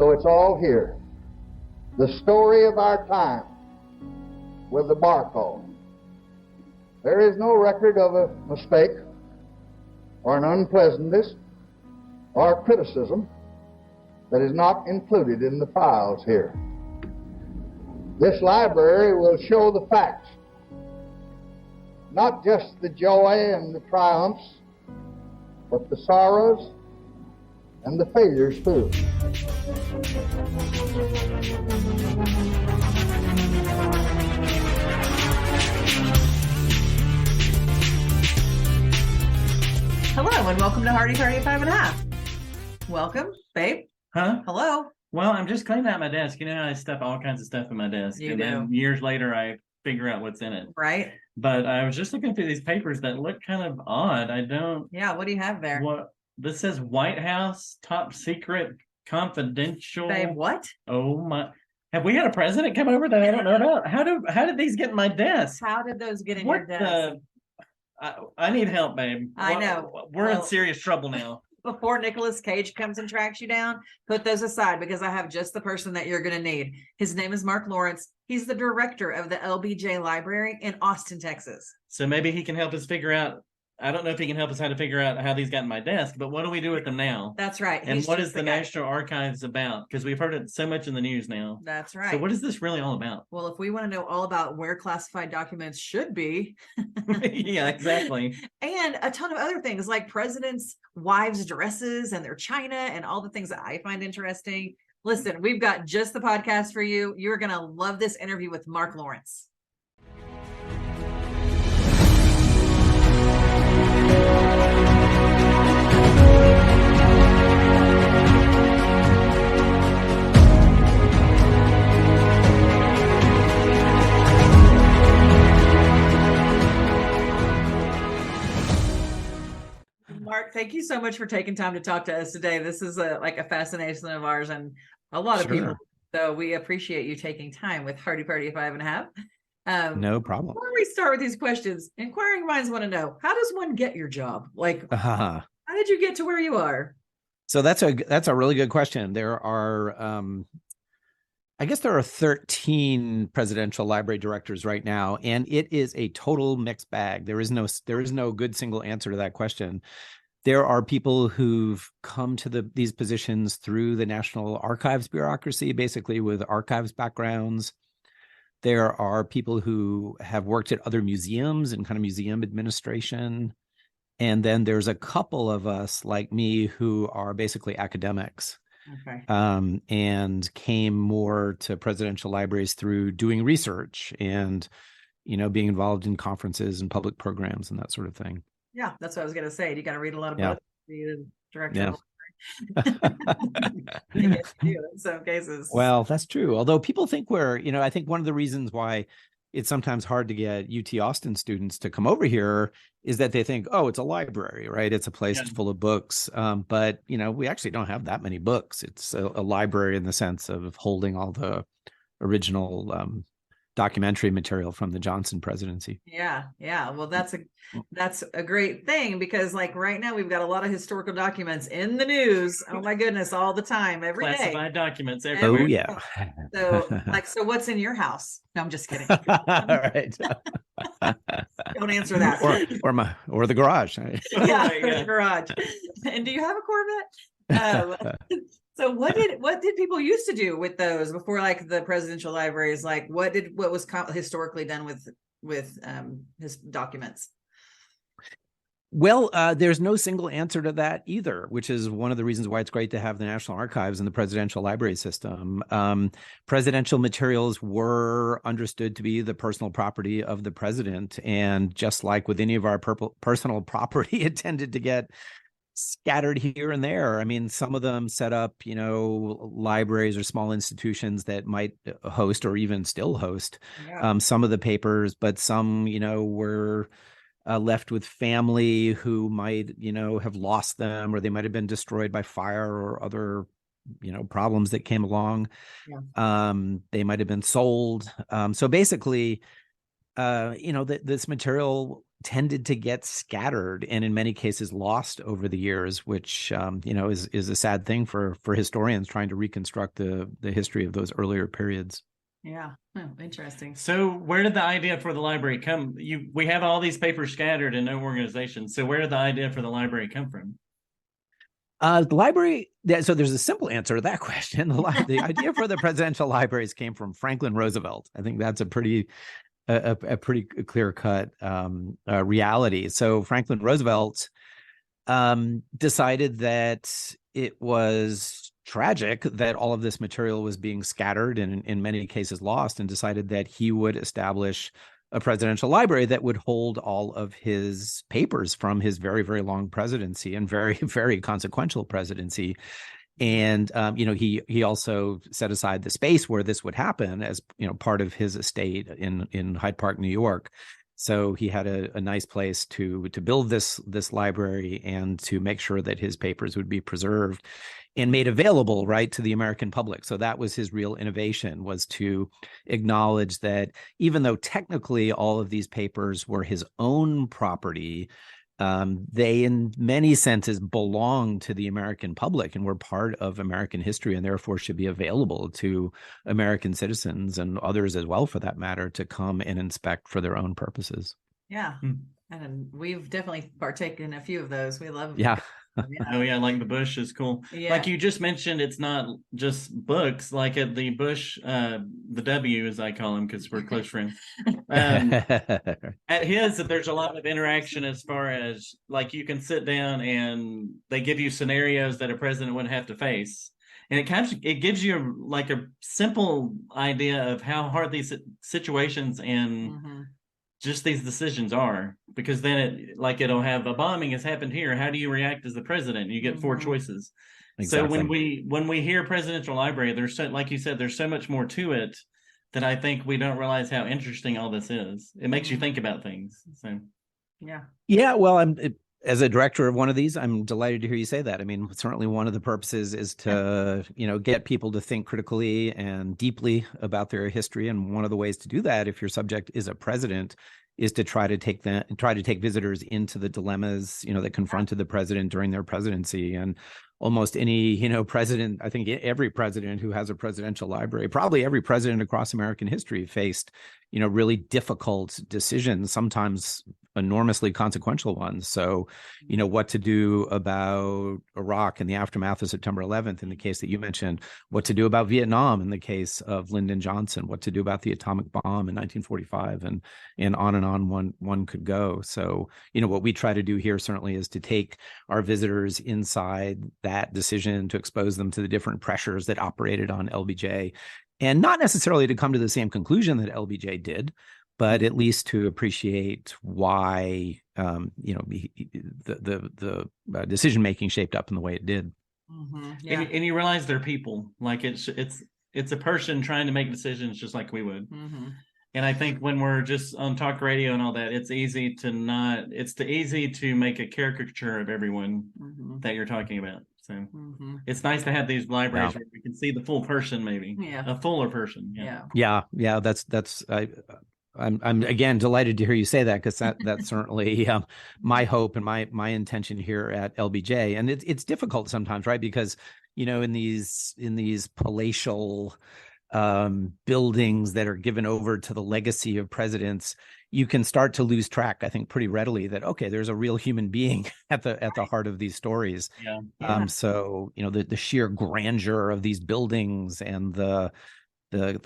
So it's all here. The story of our time with the barcode. There is no record of a mistake or an unpleasantness or criticism that is not included in the files here. This library will show the facts, not just the joy and the triumphs, but the sorrows and the failures too. Hello and welcome to Hardie Party of Five and a Half. Welcome, babe. Huh? Hello. Well, I'm just cleaning out my desk. You know, I stuff all kinds of stuff in my desk. You and do. Then years later, I figure out what's in it. Right? But I was just looking through these papers that look kind of odd. I don't... Yeah, what do you have there? What? This says White House, top secret, confidential. Babe, what? Oh, my... Have we had a president come over that I don't know about? How did these get in my desk? How did those get in What your desk? I need help, babe. I know. We're in serious trouble now. Before Nicolas Cage comes and tracks you down, put those aside because I have just the person that you're going to need. His name is Mark Lawrence. He's the director of the LBJ Library in Austin, Texas. So maybe he can help us figure out. I don't know if he can help us how to figure out how these got in my desk, but what do we do with them now? That's right. And what is the National Archives about? Because we've heard it so much in the news now. That's right. So what is this really all about? Well, if we want to know all about where classified documents should be. Yeah, exactly. And a ton of other things like presidents' wives' dresses and their china and all the things that I find interesting. Listen, we've got just the podcast for you. You're going to love this interview with Mark Lawrence. Mark, thank you so much for taking time to talk to us today. This is like a fascination of ours and a lot of people. So we appreciate you taking time with Hardie Party of Five and a Half. No problem. Before we start with these questions, inquiring minds want to know, how does one get your job? Like, how did you get to where you are? So that's a really good question. There are, I guess there are 13 presidential library directors right now, and it is a total mixed bag. There is no good single answer to that question. There are people who've come to these positions through the National Archives bureaucracy, basically with archives backgrounds. There are people who have worked at other museums and kind of museum administration. And then there's a couple of us like me who are basically academics. Okay. And came more to presidential libraries through doing research and, being involved in conferences and public programs and that sort of thing. Yeah, that's what I was going to say. You got to read a lot of books to be the director. In some cases. Well, that's true. Although people think I think one of the reasons why it's sometimes hard to get UT Austin students to come over here is that they think, oh, it's a library, right? It's a place full of books. But, we actually don't have that many books. It's a library in the sense of holding all the original documentary material from the Johnson presidency. Yeah. Well, that's a great thing because like right now we've got a lot of historical documents in the news. Oh my goodness, all the time, every day. Classified documents everywhere. Oh yeah. So what's in your house? No, I'm just kidding. All right. Don't answer that. Or the garage. Yeah, the garage. And do you have a Corvette? So what did people used to do with those before like the presidential libraries? Like what was historically done with his documents? Well, there's no single answer to that either, which is one of the reasons why it's great to have the National Archives and the presidential library system. Presidential materials were understood to be the personal property of the president. And just like with any of our personal property, it tended to get scattered here and there. I mean, some of them set up, libraries or small institutions that might host or even still host some of the papers, but some, were left with family who might, have lost them, or they might have been destroyed by fire or other, problems that came along. Yeah. They might have been sold. So basically, this material tended to get scattered and in many cases lost over the years, which is a sad thing for historians trying to reconstruct the history of those earlier periods. Yeah. Oh, interesting. So where did the idea for the library come? We have all these papers scattered in no organization. So where did the idea for the library come from? The library, so there's a simple answer to that question. The idea for the presidential libraries came from Franklin Roosevelt. I think that's a pretty clear-cut reality. So Franklin Roosevelt decided that it was tragic that all of this material was being scattered and in many cases lost, and decided that he would establish a presidential library that would hold all of his papers from his very, very long presidency and very, very consequential presidency. And, he also set aside the space where this would happen as, part of his estate in Hyde Park, New York. So he had a nice place to build this library and to make sure that his papers would be preserved and made available, right, to the American public. So that was his real innovation, was to acknowledge that even though technically all of these papers were his own property, they in many senses belong to the American public and were part of American history, and therefore should be available to American citizens and others as well, for that matter, to come and inspect for their own purposes. Yeah. And we've definitely partaken in a few of those. We love them. Yeah. Oh yeah, like the Bush is cool. Yeah. Like you just mentioned, it's not just books. Like at the Bush, the W as I call him because we're close friends. At his, there's a lot of interaction as far as like you can sit down and they give you scenarios that a president would have to face, and it gives you like a simple idea of how hard these situations and just these decisions are, because then it'll have a bombing has happened here. How do you react as the president? You get four choices. Exactly. So when we hear presidential library, there's so, like you said, there's so much more to it that I think we don't realize how interesting all this is. It makes you think about things. So yeah. Well, as a director of one of these, I'm delighted to hear you say that. I mean, certainly one of the purposes is to, get people to think critically and deeply about their history. And one of the ways to do that, if your subject is a president, is to try to take visitors into the dilemmas, that confronted the president during their presidency. And almost any, president, I think every president who has a presidential library, probably every president across American history faced, really difficult decisions, sometimes enormously consequential ones. So, what to do about Iraq in the aftermath of September 11th, in the case that you mentioned, what to do about Vietnam in the case of Lyndon Johnson, what to do about the atomic bomb in 1945, and on one could go. So, what we try to do here certainly is to take our visitors inside that decision, to expose them to the different pressures that operated on LBJ, and not necessarily to come to the same conclusion that LBJ did, but at least to appreciate why the decision making shaped up in the way it did. Yeah. And you realize they're people. Like it's a person trying to make decisions just like we would. And I think when we're just on talk radio and all that, it's easy to make a caricature of everyone that you're talking about. So it's nice to have these libraries where we can see the full person, maybe a fuller person. Yeah. I'm again delighted to hear you say that, because that's certainly my hope and my intention here at LBJ. And it's difficult sometimes, right? Because in these palatial buildings that are given over to the legacy of presidents, you can start to lose track, I think, pretty readily that, okay, there's a real human being at the heart of these stories. So the sheer grandeur of these buildings and the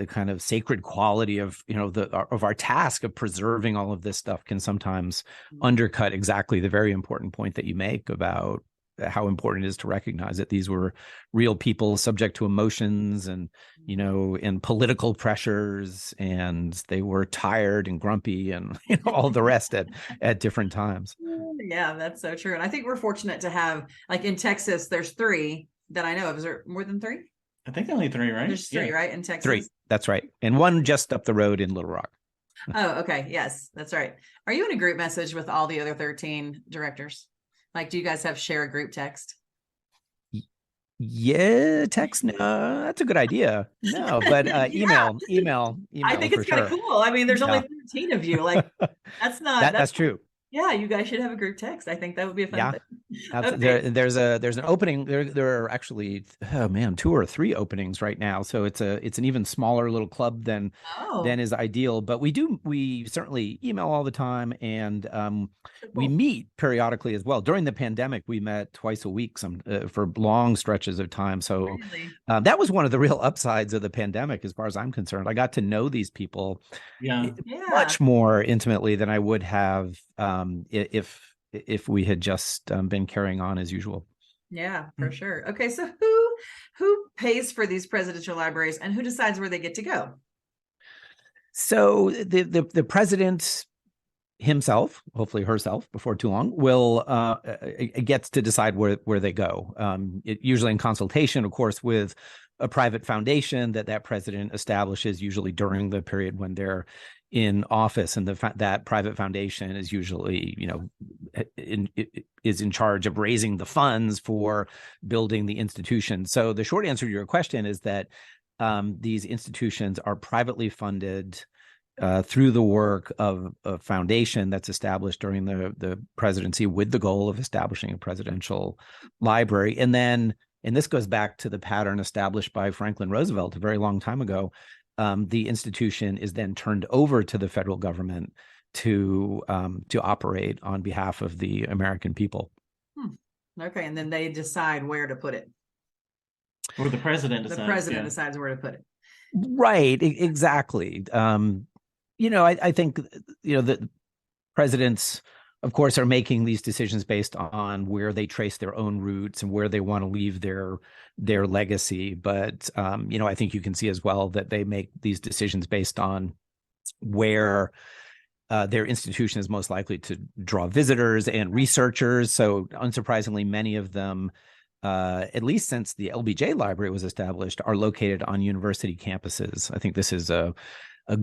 kind of sacred quality of of our task of preserving all of this stuff can sometimes undercut exactly the very important point that you make about how important it is to recognize that these were real people subject to emotions and and political pressures, and they were tired and grumpy and all the rest at different times. Yeah, that's so true. And I think we're fortunate to have, like in Texas, there's 3 that I know of. Is there more than 3? I think only 3, right? There's 3, right, in Texas? 3, that's right. And one just up the road in Little Rock. Oh, okay. Yes, that's right. Are you in a group message with all the other 13 directors? Like, do you guys share a group text? Yeah, text. No, that's a good idea. No, but email. I think it's kind of cool. I mean, there's only 13 of you. Like, that's not. That's true. Yeah, you guys should have a group text. I think that would be a fun thing. Okay. There's an opening. There are actually, oh man, 2 or 3 openings right now. So it's an even smaller little club than is ideal. But we certainly email all the time, and we meet periodically as well. During the pandemic, we met twice a week, for long stretches of time. So that was one of the real upsides of the pandemic, as far as I'm concerned. I got to know these people much more intimately than I would have if we had just been carrying on as usual. Yeah, for sure. Okay, so who pays for these presidential libraries, and who decides where they get to go? So the president himself, hopefully herself, before too long, will gets to decide where they go. Usually in consultation, of course, with a private foundation that president establishes, usually during the period when they're in office, and that private foundation is usually, is in charge of raising the funds for building the institution. So the short answer to your question is that these institutions are privately funded through the work of a foundation that's established during the presidency, with the goal of establishing a presidential library. And this goes back to the pattern established by Franklin Roosevelt a very long time ago. The institution is then turned over to the federal government to operate on behalf of the American people. Okay, and then they decide where to put it. Or the president decides. The president decides where to put it. Right, exactly. I think, the presidents, of course, are making these decisions based on where they trace their own roots and where they want to leave their legacy. But, I think you can see as well that they make these decisions based on where their institution is most likely to draw visitors and researchers. So unsurprisingly, many of them, at least since the LBJ Library was established, are located on university campuses. I think this is a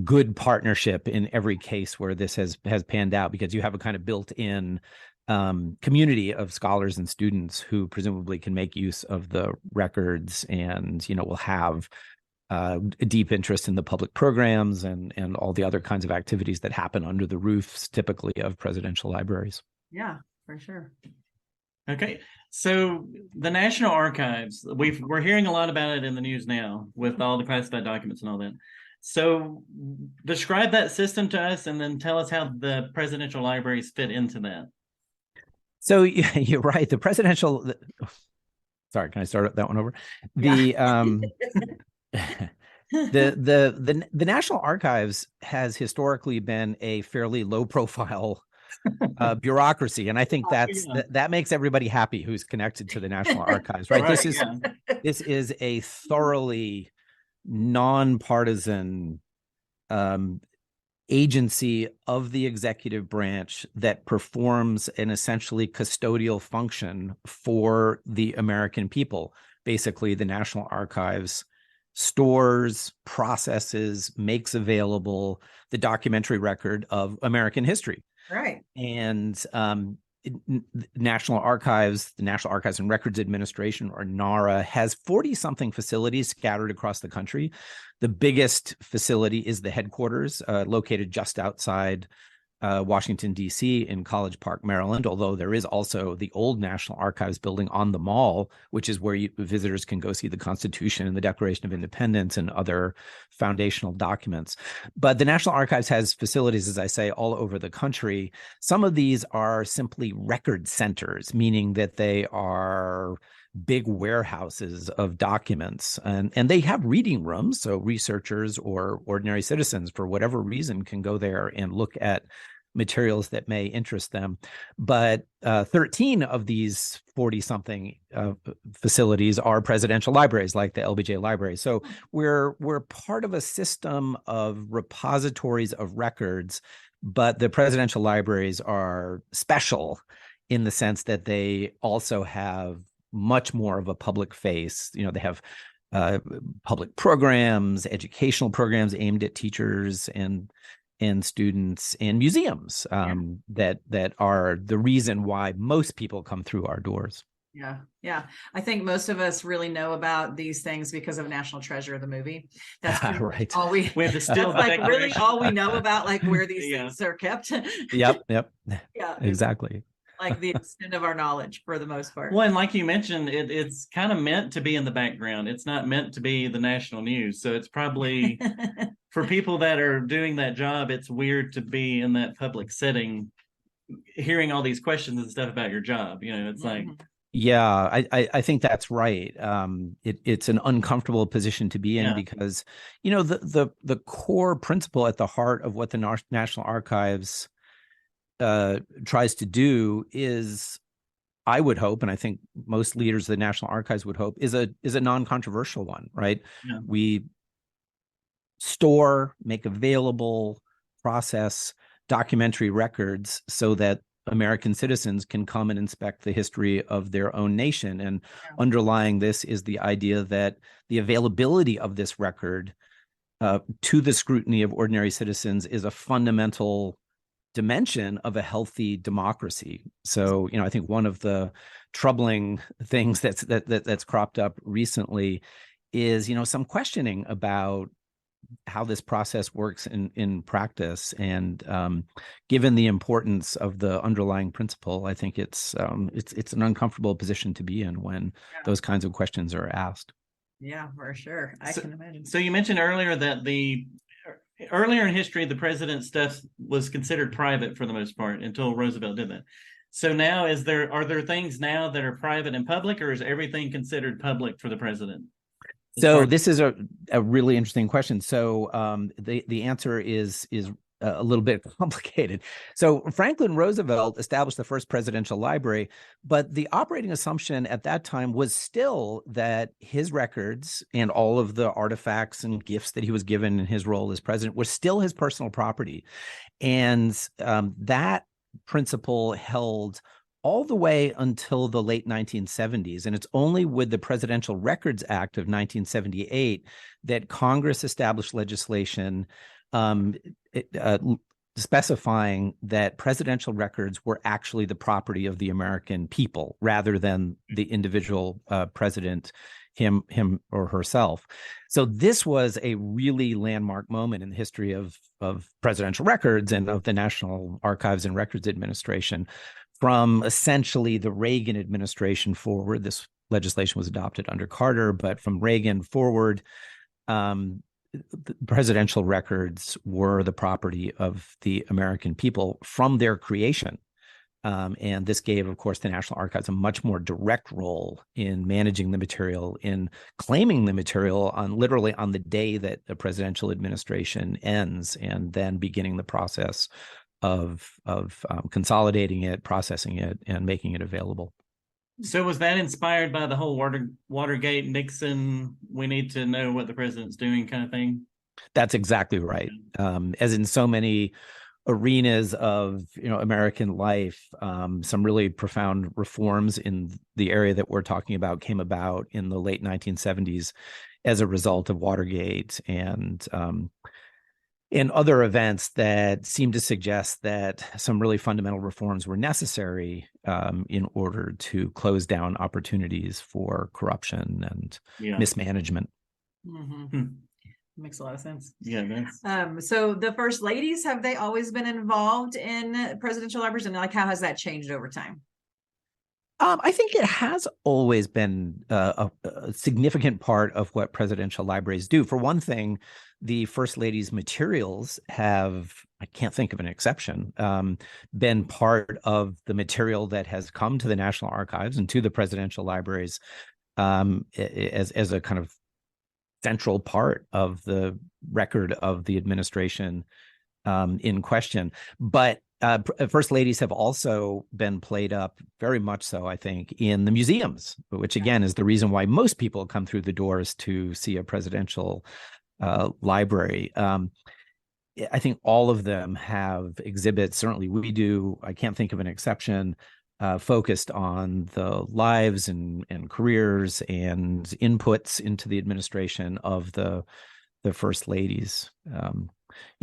good partnership in every case where this has panned out, because you have a kind of built-in community of scholars and students who presumably can make use of the records, and will have a deep interest in the public programs and all the other kinds of activities that happen under the roofs typically of presidential libraries. Yeah, for sure. Okay, so the National Archives, we're hearing a lot about it in the news now with all the classified documents and all that. So describe that system to us, and then tell us how the presidential libraries fit into that. So you're right. The presidential. Sorry, can I start that one over? The National Archives has historically been a fairly low profile bureaucracy, and I think that makes everybody happy who's connected to the National Archives, right? This is a thoroughly nonpartisan agency of the executive branch that performs an essentially custodial function for the American people. Basically, the National Archives stores, processes, makes available the documentary record of American history. Right. And National Archives, the National Archives and Records Administration, or NARA, has 40-something facilities scattered across the country. The biggest facility is the headquarters, located just outside Washington, D.C. in College Park, Maryland, although there is also the old National Archives building on the Mall, which is where visitors can go see the Constitution and the Declaration of Independence and other foundational documents. But the National Archives has facilities, as I say, all over the country. Some of these are simply record centers, meaning that they are big warehouses of documents, and they have reading rooms, so researchers or ordinary citizens, for whatever reason, can go there and look at materials that may interest them. But 13 of these 40-something facilities are presidential libraries, like the LBJ Library. So we're part of a system of repositories of records, but the presidential libraries are special in the sense that they also have much more of a public face. They have public programs, educational programs aimed at teachers and students, and museums that are the reason why most people come through our doors. Yeah. Yeah. I think most of us really know about these things because of National Treasure, the movie. That's pretty much Right. all we We have to steal that's the like really Declaration. all we know about, like where these Yeah. things are kept. Yep. Yeah. It's Exactly. like the extent of our knowledge for the most part. Well, and like you mentioned, it's kind of meant to be in the background. It's not meant to be the national news. So it's probably for people that are doing that job, it's weird to be in that public setting, hearing all these questions and stuff about your job. You know, it's like, Yeah, I think that's right. It's an uncomfortable position to be in Yeah. because, the core principle at the heart of what the National Archives tries to do is, I would hope, and I think most leaders of the National Archives would hope, is a non-controversial one, right? Yeah. We store, make available, process documentary records so that American citizens can come and inspect the history of their own nation. And underlying this is the idea that the availability of this record to the scrutiny of ordinary citizens is a fundamental dimension of a healthy democracy. So, I think one of the troubling things that's cropped up recently is, some questioning about how this process works in practice. And given the importance of the underlying principle, I think it's an uncomfortable position to be in when those kinds of questions are asked. Yeah, for sure. I can imagine. So you mentioned earlier that earlier in history, the president's stuff was considered private for the most part until Roosevelt did that. So now are there things now that are private and public, or is everything considered public for the president? So this is a really interesting question. So the answer is a little bit complicated. So Franklin Roosevelt established the first presidential library, but the operating assumption at that time was still that his records and all of the artifacts and gifts that he was given in his role as president were still his personal property. And that principle held all the way until the late 1970s. And it's only with the Presidential Records Act of 1978 that Congress established legislation specifying that presidential records were actually the property of the American people rather than the individual president, him or herself. So this was a really landmark moment in the history of presidential records and of the National Archives and Records Administration. From essentially the Reagan administration forward, this legislation was adopted under Carter, but from Reagan forward, the presidential records were the property of the American people from their creation. And this gave, of course, the National Archives a much more direct role in managing the material, in claiming the material literally on the day that the presidential administration ends, and then beginning the process of consolidating it, processing it, and making it available. So was that inspired by the whole Watergate, Nixon, we need to know what the president's doing kind of thing? That's exactly right. As in so many arenas of American life, some really profound reforms in the area that we're talking about came about in the late 1970s as a result of Watergate and other events that seem to suggest that some really fundamental reforms were necessary in order to close down opportunities for corruption and mismanagement. Mm-hmm. Makes a lot of sense. Yeah. So the first ladies, have they always been involved in presidential libraries, and how has that changed over time? I think it has always been a significant part of what presidential libraries do. For one thing, the First Lady's materials have, I can't think of an exception, been part of the material that has come to the National Archives and to the presidential libraries as a kind of central part of the record of the administration in question. But First Ladies have also been played up very much so, I think, in the museums, which again is the reason why most people come through the doors to see a presidential library. I think all of them have exhibits. Certainly we do. I can't think of an exception focused on the lives and careers and inputs into the administration of the First Ladies.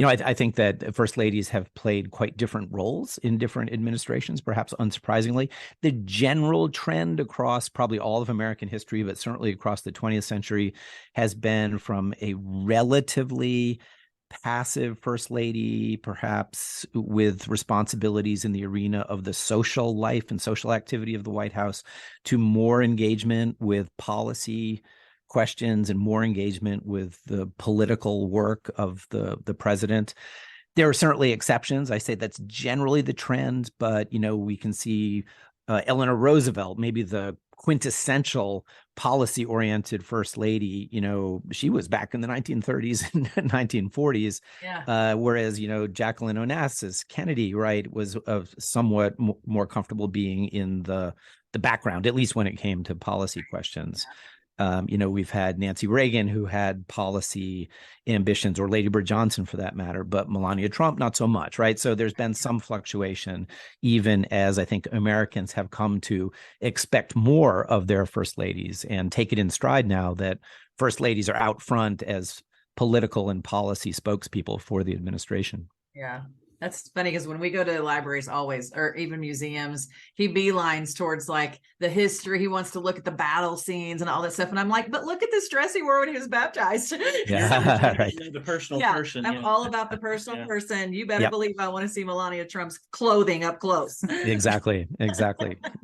I think that first ladies have played quite different roles in different administrations, perhaps unsurprisingly. The general trend across probably all of American history, but certainly across the 20th century, has been from a relatively passive first lady, perhaps with responsibilities in the arena of the social life and social activity of the White House, to more engagement with policy questions and more engagement with the political work of the president. There are certainly exceptions. I say that's generally the trend, but we can see Eleanor Roosevelt, maybe the quintessential policy-oriented first lady. She was back in the 1930s and 1940s, whereas Jacqueline Onassis Kennedy, right, was somewhat more comfortable being in the background, at least when it came to policy questions. We've had Nancy Reagan, who had policy ambitions, or Lady Bird Johnson for that matter, but Melania Trump, not so much, right? So there's been some fluctuation, even as I think Americans have come to expect more of their first ladies and take it in stride now that first ladies are out front as political and policy spokespeople for the administration. Yeah. That's funny because when we go to libraries always, or even museums, he beelines towards like the history. He wants to look at the battle scenes and all that stuff. And I'm like, but look at this dress he wore when he was baptized. Yeah, right. The personal person. I'm all about the personal person. You better believe I want to see Melania Trump's clothing up close. Exactly.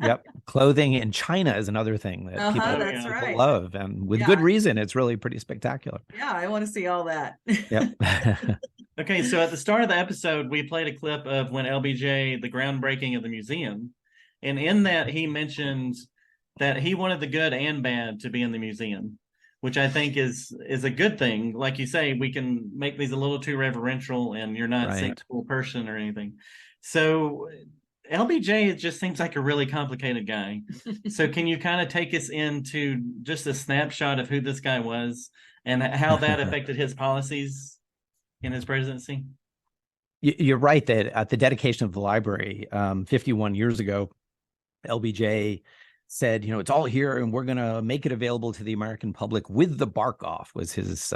Yep. Clothing in China is another thing that people love, and with good reason. It's really pretty spectacular. Yeah, I want to see all that. Yep. Okay, so at the start of the episode, we played a clip of when LBJ, the groundbreaking of the museum. And in that, he mentions that he wanted the good and bad to be in the museum, which I think is a good thing. Like you say, we can make these a little too reverential, and you're not a cool person or anything. So LBJ just seems like a really complicated guy. So can you kind of take us into just a snapshot of who this guy was and how that affected his policies in his presidency? You're right that at the dedication of the library 51 years ago, LBJ said, it's all here and we're going to make it available to the American public with the bark off, was his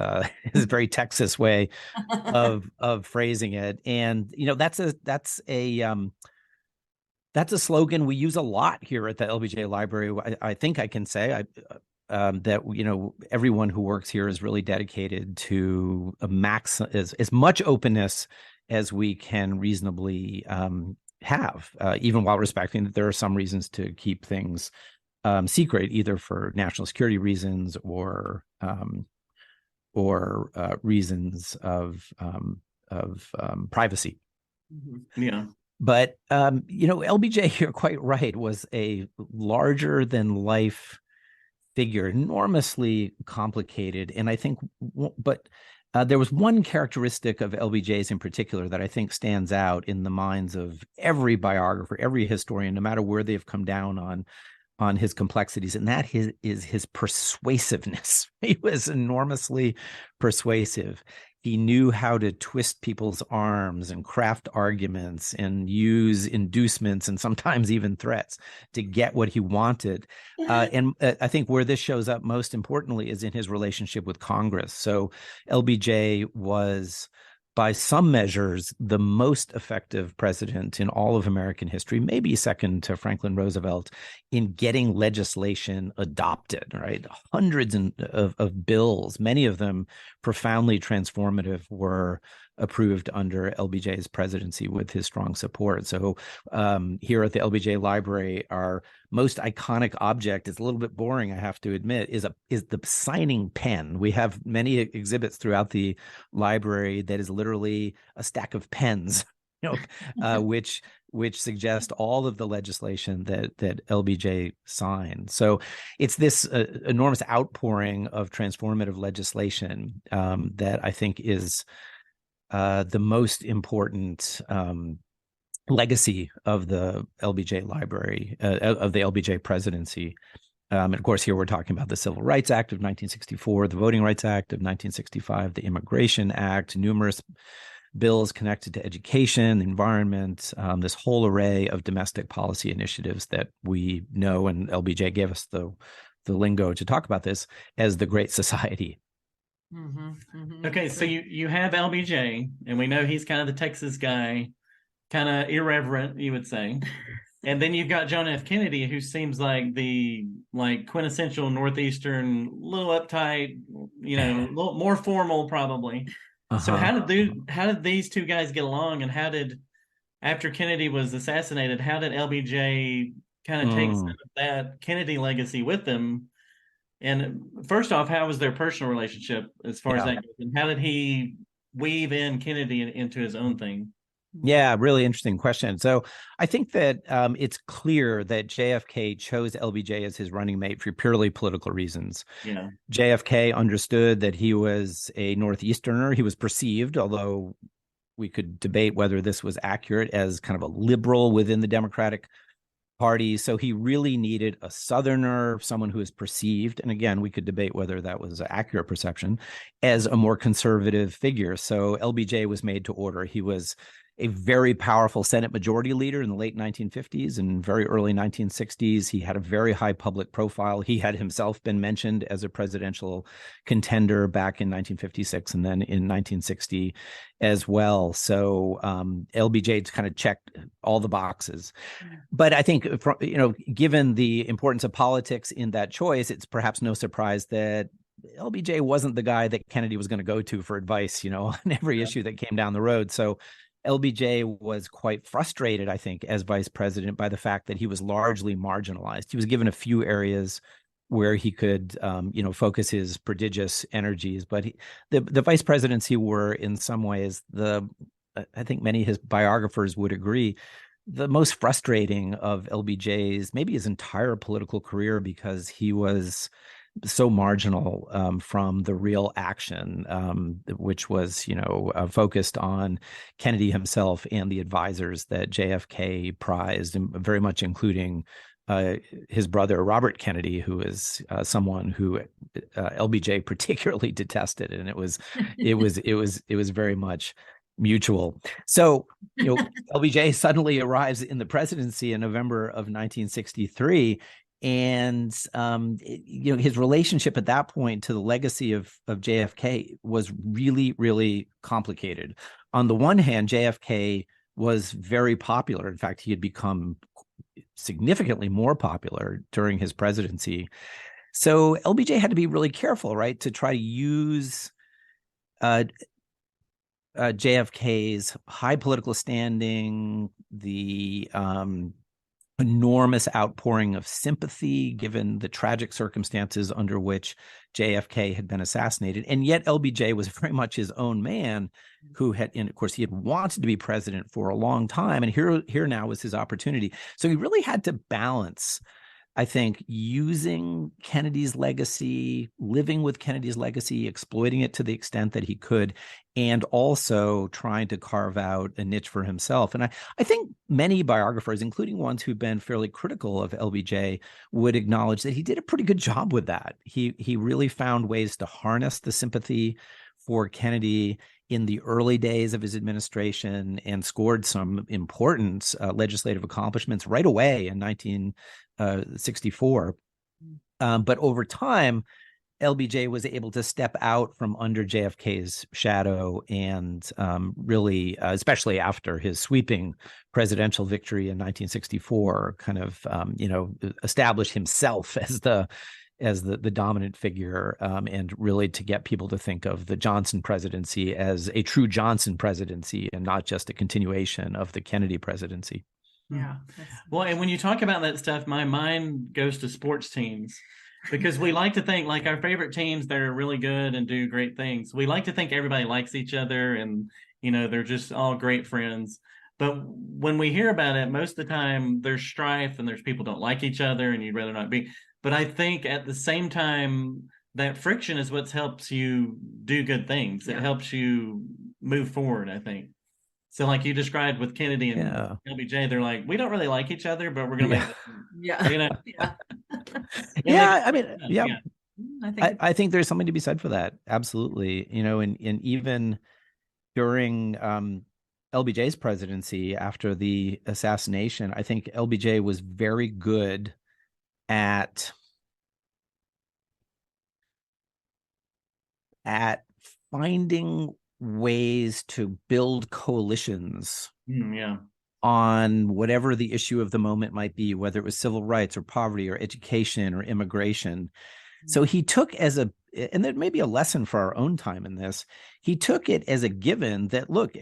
very Texas way of phrasing it. And, that's a slogan we use a lot here at the LBJ Library. I think I can say that everyone who works here is really dedicated to as much openness as we can reasonably have, even while respecting that there are some reasons to keep things secret, either for national security reasons or reasons of privacy. Yeah. But LBJ, you're quite right, was a larger than life figure, enormously complicated. And I think, but there was one characteristic of LBJ's in particular that I think stands out in the minds of every biographer, every historian, no matter where they've come down on his complexities, and that is his persuasiveness. He was enormously persuasive. He knew how to twist people's arms and craft arguments and use inducements and sometimes even threats to get what he wanted. And I think where this shows up most importantly is in his relationship with Congress. So LBJ was, by some measures, the most effective president in all of American history, maybe second to Franklin Roosevelt, in getting legislation adopted, right? Hundreds of bills, many of them profoundly transformative, were approved under LBJ's presidency with his strong support. So here at the LBJ Library, our most iconic object, is a little bit boring, I have to admit, is the signing pen. We have many exhibits throughout the library that is literally a stack of pens, which suggest all of the legislation that LBJ signed. So it's this enormous outpouring of transformative legislation that I think is the most important legacy of the LBJ Library, of the LBJ presidency. And of course, here we're talking about the Civil Rights Act of 1964, the Voting Rights Act of 1965, the Immigration Act, numerous bills connected to education, the environment, this whole array of domestic policy initiatives that we know, and LBJ gave us the lingo to talk about this, as the Great Society. Okay, so you have LBJ, and we know he's kind of the Texas guy, kind of irreverent, you would say. And then you've got John F. Kennedy, who seems like the quintessential Northeastern, little uptight, a little more formal probably. So how did these two guys get along, and after Kennedy was assassinated, how did LBJ kind of take some of that Kennedy legacy with them? And first off, how was their personal relationship as far as that goes? And how did he weave in Kennedy into his own thing? Yeah, really interesting question. So I think that it's clear that JFK chose LBJ as his running mate for purely political reasons. Yeah. JFK understood that he was a Northeasterner. He was perceived, although we could debate whether this was accurate, as kind of a liberal within the Democratic Party. So he really needed a Southerner, someone who is perceived, and again, we could debate whether that was an accurate perception, as a more conservative figure. So LBJ was made to order. He was a very powerful Senate Majority Leader in the late 1950s and very early 1960s. He had a very high public profile. He had himself been mentioned as a presidential contender back in 1956 and then in 1960 as well. So LBJ kind of checked all the boxes. But I think, given the importance of politics in that choice, it's perhaps no surprise that LBJ wasn't the guy that Kennedy was going to go to for advice, on every issue that came down the road. So LBJ was quite frustrated, I think, as vice president by the fact that he was largely marginalized. He was given a few areas where he could, focus his prodigious energies. But the vice presidency were, in some ways, I think many of his biographers would agree, the most frustrating of LBJ's, maybe his entire political career, because he was so marginal from the real action, which was, focused on Kennedy himself and the advisors that JFK prized, and very much including his brother Robert Kennedy, who is someone who LBJ particularly detested, and it was very much mutual. So, LBJ suddenly arrives in the presidency in November of 1963. And, his relationship at that point to the legacy of JFK was really, really complicated. On the one hand, JFK was very popular. In fact, he had become significantly more popular during his presidency. So LBJ had to be really careful, right, to try to use JFK's high political standing, the enormous outpouring of sympathy given the tragic circumstances under which JFK had been assassinated. And yet LBJ was very much his own man who had, and of course, he had wanted to be president for a long time. And here now was his opportunity. So he really had to balance, I think, using Kennedy's legacy, living with Kennedy's legacy, exploiting it to the extent that he could, and also trying to carve out a niche for himself. And I think many biographers, including ones who've been fairly critical of LBJ, would acknowledge that he did a pretty good job with that. He really found ways to harness the sympathy for Kennedy in the early days of his administration and scored some important legislative accomplishments right away in 1964. But over time, LBJ was able to step out from under JFK's shadow and really, especially after his sweeping presidential victory in 1964, kind of, establish himself as the dominant figure, and really to get people to think of the Johnson presidency as a true Johnson presidency and not just a continuation of the Kennedy presidency. Yeah. Well, and when you talk about that stuff, my mind goes to sports teams, because we like to think like our favorite teams that are really good and do great things. We like to think everybody likes each other and, they're just all great friends. But when we hear about it, most of the time there's strife and there's people don't like each other and you'd rather not be. But I think at the same time, that friction is what helps you do good things. It helps you move forward, I think. So like you described with Kennedy and LBJ, they're like, we don't really like each other, but we're going to make I think there's something to be said for that. Absolutely. And even during LBJ's presidency after the assassination, I think LBJ was very good at at finding ways to build coalitions Yeah. on whatever the issue of the moment might be, whether it was civil rights or poverty or education or immigration. So he took and there may be a lesson for our own time in this, he took it as a given that, look,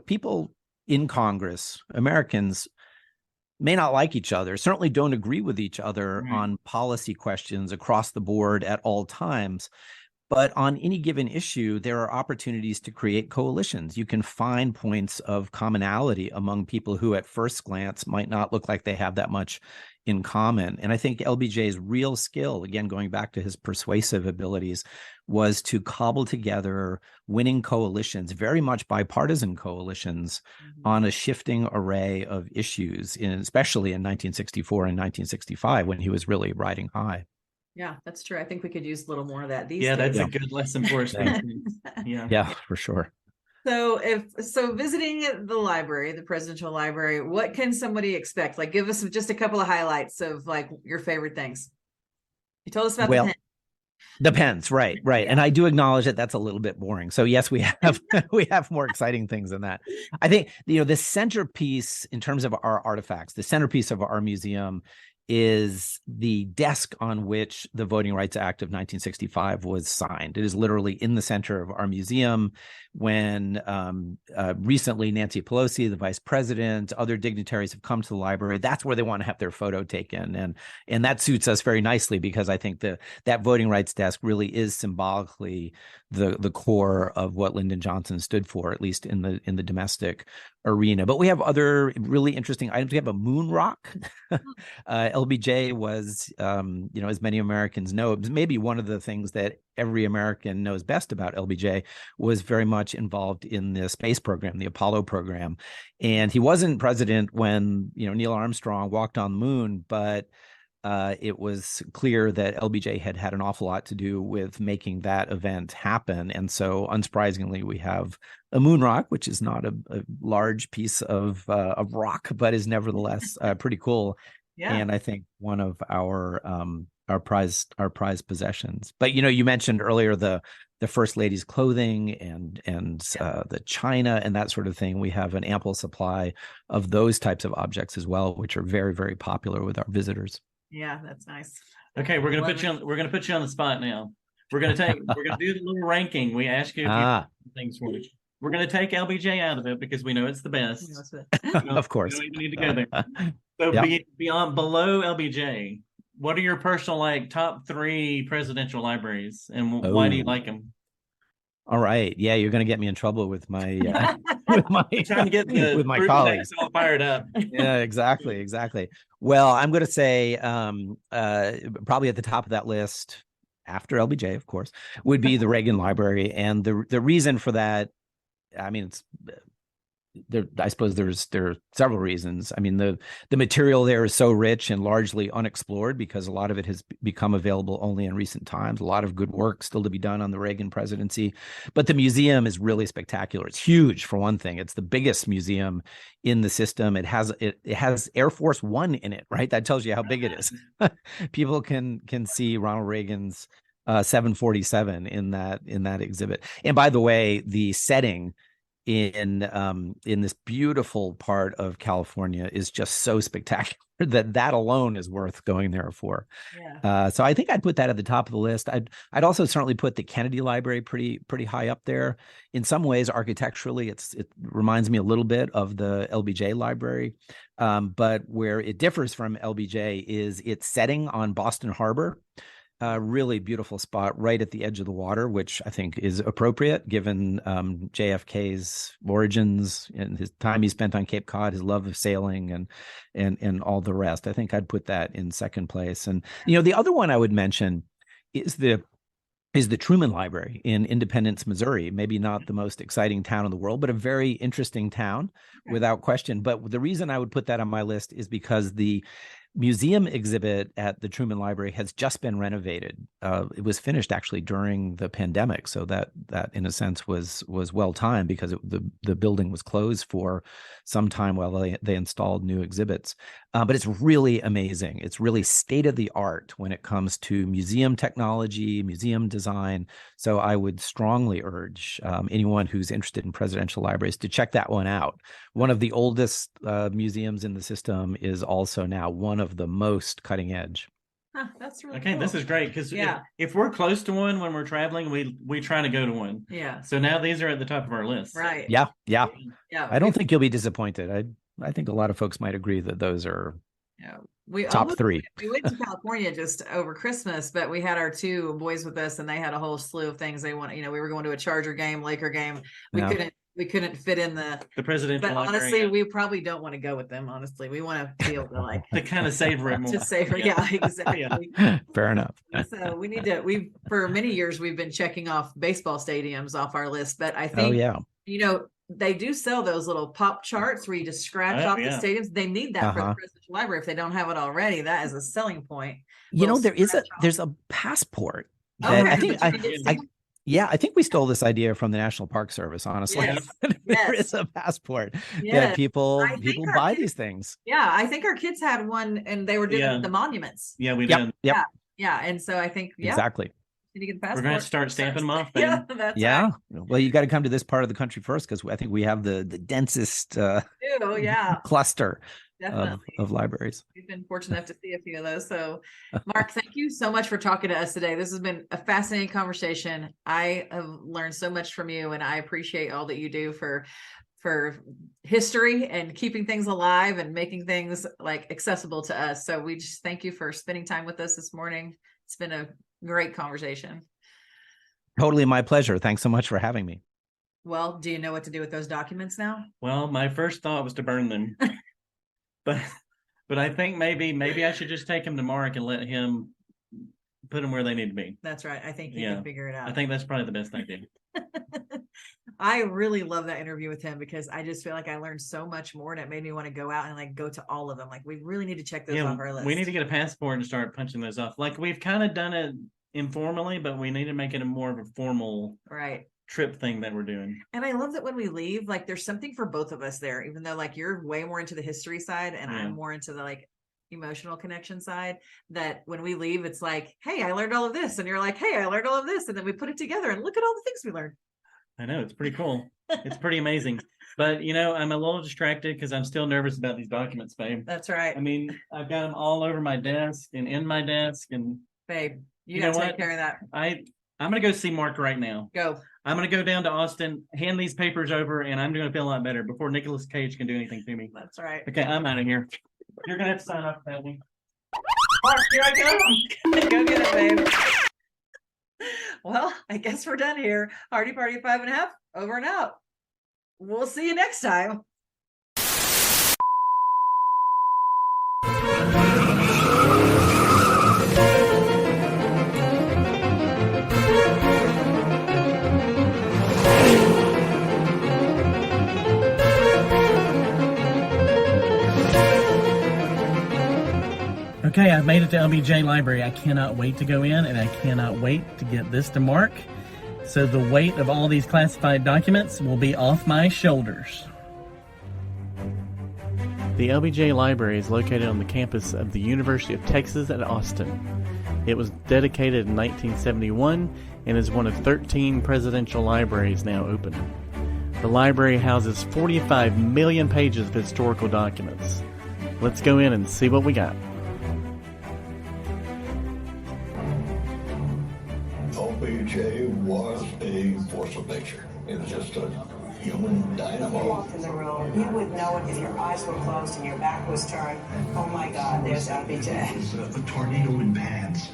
people in Congress, Americans, may not like each other, certainly don't agree with each other on policy questions across the board at all times. But on any given issue, there are opportunities to create coalitions. You can find points of commonality among people who at first glance might not look like they have that much in common. And I think LBJ's real skill, again, going back to his persuasive abilities, was to cobble together winning coalitions, very much bipartisan coalitions, on a shifting array of issues, especially in 1964 and 1965, when he was really riding high. Yeah, that's true. I think we could use a little more of that these Yeah, days. that's a good lesson for us. Yeah, for sure. So visiting the library, the presidential library, what can somebody expect? Like, give us just a couple of highlights of like your favorite things. You told us about the pen. The pens, right. Yeah. And I do acknowledge that that's a little bit boring. So yes, we have we have more exciting things than that. I think the centerpiece in terms of our artifacts, the centerpiece of our museum is the desk on which the Voting Rights Act of 1965 was signed. It is literally in the center of our museum. When recently Nancy Pelosi, the vice president, other dignitaries have come to the library, that's where they want to have their photo taken. And that suits us very nicely, because I think that voting rights desk really is symbolically the core of what Lyndon Johnson stood for, at least in the domestic arena. But we have other really interesting items. We have a moon rock. LBJ was, as many Americans know, maybe one of the things that every American knows best about LBJ, was very much involved in the space program, the Apollo program. And he wasn't president when, Neil Armstrong walked on the moon, but it was clear that LBJ had an awful lot to do with making that event happen. And so, unsurprisingly, we have a moon rock, which is not a large piece of rock, but is nevertheless pretty cool. Yeah. And I think one of our prized possessions. But you mentioned earlier the First Lady's clothing and the china and that sort of thing. We have an ample supply of those types of objects as well, which are very, very popular with our visitors. Yeah, that's nice. Okay, we're gonna put you on the spot now. We're gonna do the little ranking. We ask you a few things for you. We're gonna take LBJ out of it because we know it's the best. Of course. We need to go there. So below LBJ, what are your personal top 3 presidential libraries, and why do you like them? All right, yeah, you're going to get me in trouble with my trying to get with my colleagues all fired up. Yeah, exactly. Well, I'm going to say probably at the top of that list, after LBJ, of course, would be the Reagan Library, and the reason for that, I mean, I suppose there are several reasons. I mean, the material there is so rich and largely unexplored because a lot of it has become available only in recent times. A lot of good work still to be done on the Reagan presidency. But the museum is really spectacular. It's huge, for one thing. It's the biggest museum in the system. It has Air Force One in it, right? That tells you how big it is. People can see Ronald Reagan's 747 in that exhibit. And by the way, the setting in this beautiful part of California is just so spectacular that alone is worth going there for. Yeah. So I think I'd put that at the top of the list. I'd also certainly put the Kennedy Library pretty high up there. In some ways, architecturally, it reminds me a little bit of the LBJ Library, but where it differs from LBJ is its setting on Boston Harbor. Really beautiful spot right at the edge of the water, which I think is appropriate given JFK's origins and his time he spent on Cape Cod, his love of sailing and all the rest. I think I'd put that in second place. And the other one I would mention is the Truman Library in Independence, Missouri. Maybe not the most exciting town in the world, but a very interesting town without question. But the reason I would put that on my list is because the museum exhibit at the Truman Library has just been renovated. It was finished actually during the pandemic, so that in a sense was well timed because the building was closed for some time while they installed new exhibits. But it's really amazing. It's really state of the art when it comes to museum technology, museum design. So I would strongly urge anyone who's interested in presidential libraries to check that one out. One of the oldest museums in the system is also now one of the most cutting edge. Huh, that's really Okay, cool. this is great because Yeah. if we're close to one when we're traveling, we try to go to one. Yeah. So now these are at the top of our list. Right. Yeah. Yeah. I don't think you'll be disappointed. I think a lot of folks might agree that those are top three. We went to California just over Christmas, but we had our two boys with us, and they had a whole slew of things they want. We were going to a Charger game, Laker game. We couldn't fit in the presidential. But honestly, we probably don't want to go with them. Honestly, we want to be able to to kind of savor it more. To savor, yeah, exactly. Fair enough. So we need to. For many years we've been checking off baseball stadiums off our list, but I think they do sell those little pop charts where you just scratch off the stadiums. They need that for the presidential library if they don't have it already. That is a selling point. There's a passport that I think we stole this idea from the National Park Service, honestly. Yes. There is a passport that people buy these things. Yeah, I think our kids had one and they were doing the monuments. Yeah, we did. Yep. Yeah. And so I think exactly. Need to get the passport. We're going to start stamping them off. Yeah, that's right. Well, you got to come to this part of the country first because I think we have the densest cluster of libraries. We've been fortunate enough to see a few of those. So, Mark, thank you so much for talking to us today. This has been a fascinating conversation. I have learned so much from you, and I appreciate all that you do for history and keeping things alive and making things accessible to us. So we just thank you for spending time with us this morning. It's been a great conversation. Totally my pleasure. Thanks so much for having me. Well, do you know what to do with those documents now? Well, my first thought was to burn them. but I think maybe I should just take them to Mark and let him put them where they need to be. That's right. I think he can figure it out. I think that's probably the best idea. I really love that interview with him because I just feel like I learned so much more, and it made me want to go out and go to all of them. We really need to check those off our list. We need to get a passport and start punching those off. We've kind of done it informally, but we need to make it more of a formal trip thing that we're doing. And I love that when we leave, there's something for both of us there, even though you're way more into the history side and I'm more into the emotional connection side, that when we leave, it's hey, I learned all of this. And you're hey, I learned all of this. And then we put it together and look at all the things we learned. I know, it's pretty cool. It's pretty amazing. But, I'm a little distracted because I'm still nervous about these documents, babe. That's right. I mean, I've got them all over my desk and in my desk. And babe, you got to take care of that. I'm going to go see Mark right now. Go. I'm going to go down to Austin, hand these papers over, and I'm going to feel a lot better before Nicolas Cage can do anything to me. That's right. Okay, I'm out of here. You're going to have to sign up for that one. Mark, here I go. Go get it, babe. Well, I guess we're done here. Hardie Party of 5 and a half, over and out. We'll see you next time. Okay, I've made it to LBJ Library. I cannot wait to go in, and I cannot wait to get this to Mark. So the weight of all these classified documents will be off my shoulders. The LBJ Library is located on the campus of the University of Texas at Austin. It was dedicated in 1971 and is one of 13 presidential libraries now open. The library houses 45 million pages of historical documents. Let's go in and see what we got. LBJ was a force of nature. It was just a human dynamo. If you walked in the room, you would know it if your eyes were closed and your back was turned. Oh my God, there's LBJ. He's a tornado in pants.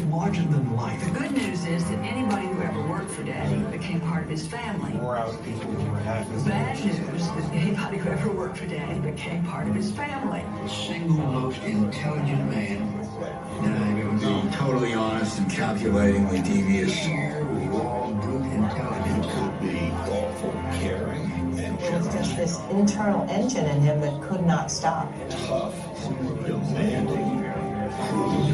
Larger than life. The good news is that anybody who ever worked for Daddy became part of his family. More out people who were happy. The bad news is that anybody who ever worked for Daddy became part of his family. The single most intelligent man that I've ever known. Totally honest and calculatingly devious. Here we all brute intelligence could be thoughtful, caring, and It was generous. just this internal engine in him that could not stop. Tough, demanding, cruel.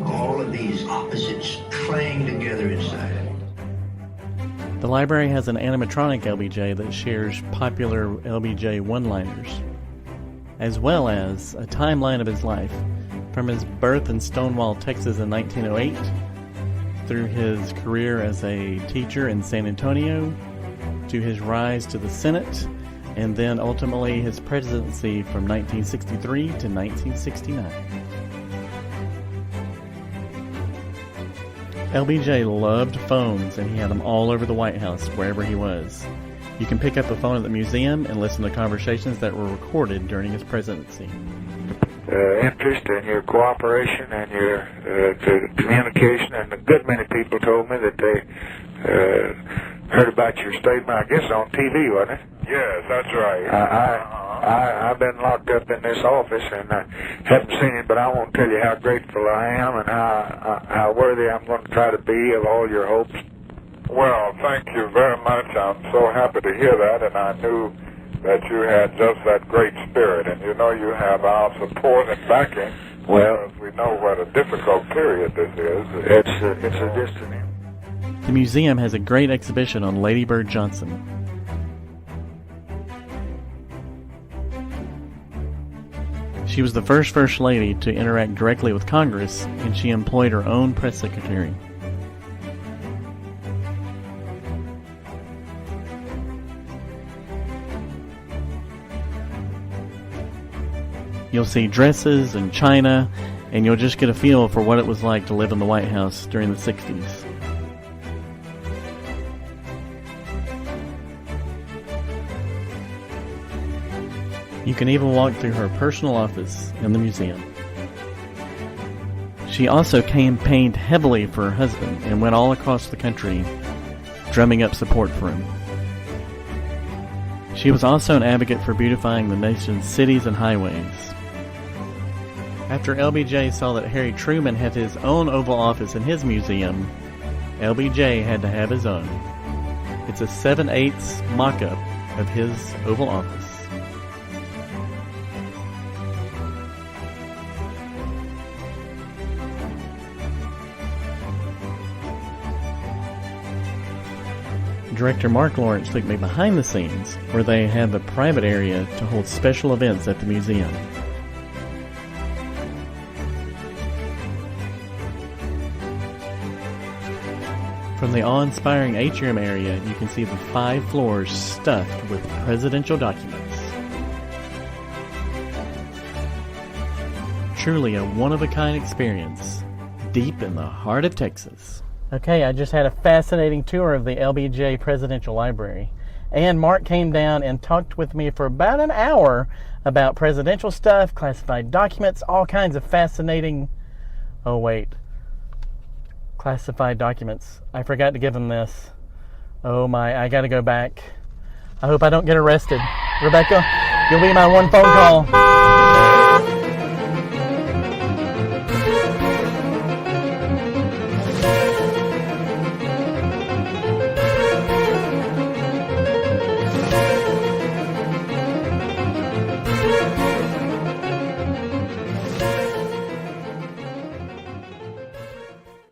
All of these opposites playing together inside it. The library has an animatronic LBJ that shares popular LBJ one-liners. as well as a timeline of his life from his birth in Stonewall, Texas in 1908 through his career as a teacher in San Antonio to his rise to the Senate and then ultimately his presidency from 1963 to 1969. LBJ loved phones, and he had them all over the White House, wherever he was. You can pick up a phone at the museum and listen to conversations that were recorded during his presidency. Interest and your cooperation and your communication, and a good many people told me that they heard about your statement, I guess on TV, wasn't it? Yes, that's right. I've been locked up in this office and I haven't seen it, but I won't tell you how grateful I am and how worthy I'm going to try to be of all your hopes. Well, thank you very much. I'm so happy to hear that, and I knew that you had just that great spirit, and you know you have our support and backing. Well, we know what a difficult period this is. It's a destiny. The museum has a great exhibition on Lady Bird Johnson. She was the first lady to interact directly with Congress, and she employed her own press secretary. You'll see dresses and china, and you'll just get a feel for what it was like to live in the White House during the 60s. You can even walk through her personal office in the museum. She also campaigned heavily for her husband and went all across the country drumming up support for him. She was also an advocate for beautifying the nation's cities and highways. After LBJ saw that Harry Truman had his own Oval Office in his museum, LBJ had to have his own. It's a 7/8 mock-up of his Oval Office. Director Mark Lawrence took me behind the scenes where they have a private area to hold special events at the museum. From the awe-inspiring atrium area, you can see the 5 floors stuffed with presidential documents. Truly a one-of-a-kind experience, deep in the heart of Texas. Okay, I just had a fascinating tour of the LBJ Presidential Library. And Mark came down and talked with me for about an hour about presidential stuff, classified documents, all kinds of fascinating... Oh, wait. Classified documents. I forgot to give him this. Oh my, I gotta go back. I hope I don't get arrested. Rebecca, you'll be my one phone call.